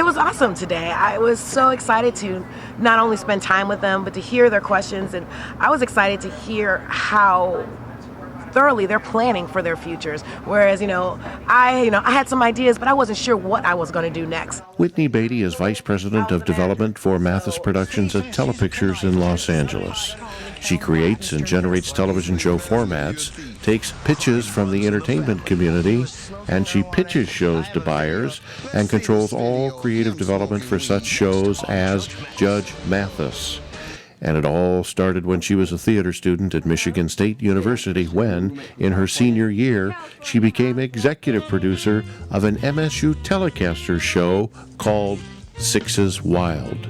It was awesome today. I was so excited to not only spend time with them, but to hear their questions, and I was excited to hear how thoroughly they're planning for their futures. Whereas, I had some ideas, but I wasn't sure what I was going to do next. Whitney Beatty is Vice President of Development for Mathis Productions at Telepictures in Los Angeles. She creates and generates television show formats, takes pitches from the entertainment community, and she pitches shows to buyers and controls all creative development for such shows as Judge Mathis. And it all started when she was a theater student at Michigan State University when, in her senior year, she became executive producer of an MSU Telecasters show called Sixes Wild.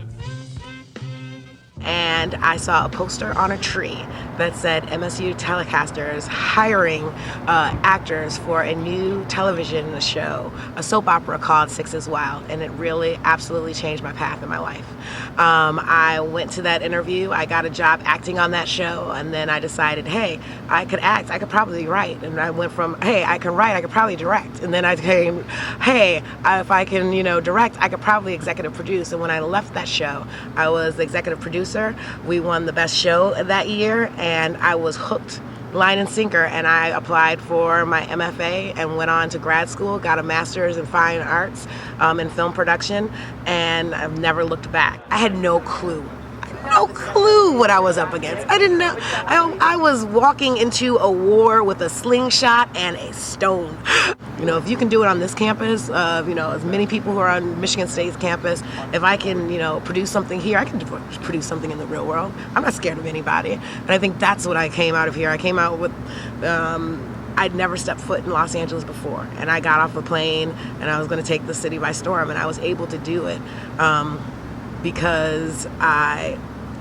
And I saw a poster on a tree that said MSU Telecasters hiring actors for a new television show, a soap opera called Sixes Wild, and it really absolutely changed my path in my life. I went to that interview, I got a job acting on that show, and then I decided, hey, I could act, I could probably write, and I went from, hey, I can write, I could probably direct, and then I came, hey, if I can, direct, I could probably executive produce, and when I left that show, I was the executive producer. We won the best show that year, and I was hooked line and sinker, and I applied for my MFA and went on to grad school, got a master's in fine arts in film production, and I've never looked back. I had no clue what I was up against. I didn't know. I was walking into a war with a slingshot and a stone. If you can do it on this campus, as many people who are on Michigan State's campus, if I can, produce something here, I can produce something in the real world. I'm not scared of anybody. And I think that's what I came out of here. I came out with, I'd never stepped foot in Los Angeles before. And I got off a plane and I was going to take the city by storm. And I was able to do it because I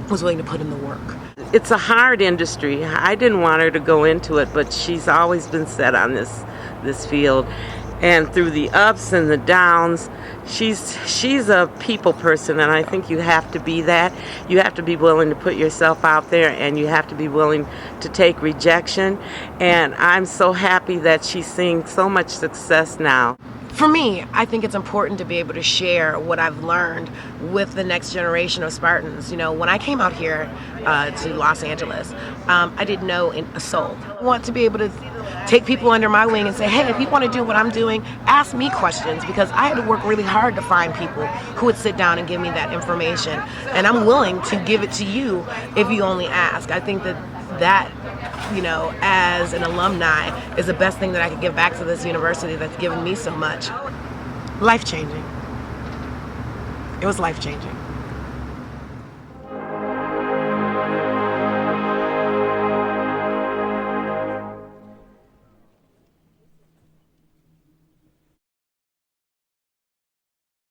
was willing to put in the work. It's a hard industry. I didn't want her to go into it, but she's always been set on this field. And through the ups and the downs, she's a people person, and I think you have to be that. You have to be willing to put yourself out there, and you have to be willing to take rejection. And I'm so happy that she's seeing so much success now. For me, I think it's important to be able to share what I've learned with the next generation of Spartans. When I came out here to Los Angeles, I didn't know a soul. I want to be able to take people under my wing and say, hey, if you want to do what I'm doing, ask me questions, because I had to work really hard to find people who would sit down and give me that information. And I'm willing to give it to you if you only ask. I think that as an alumni, is the best thing that I could give back to this university that's given me so much. Life-changing. It was life-changing.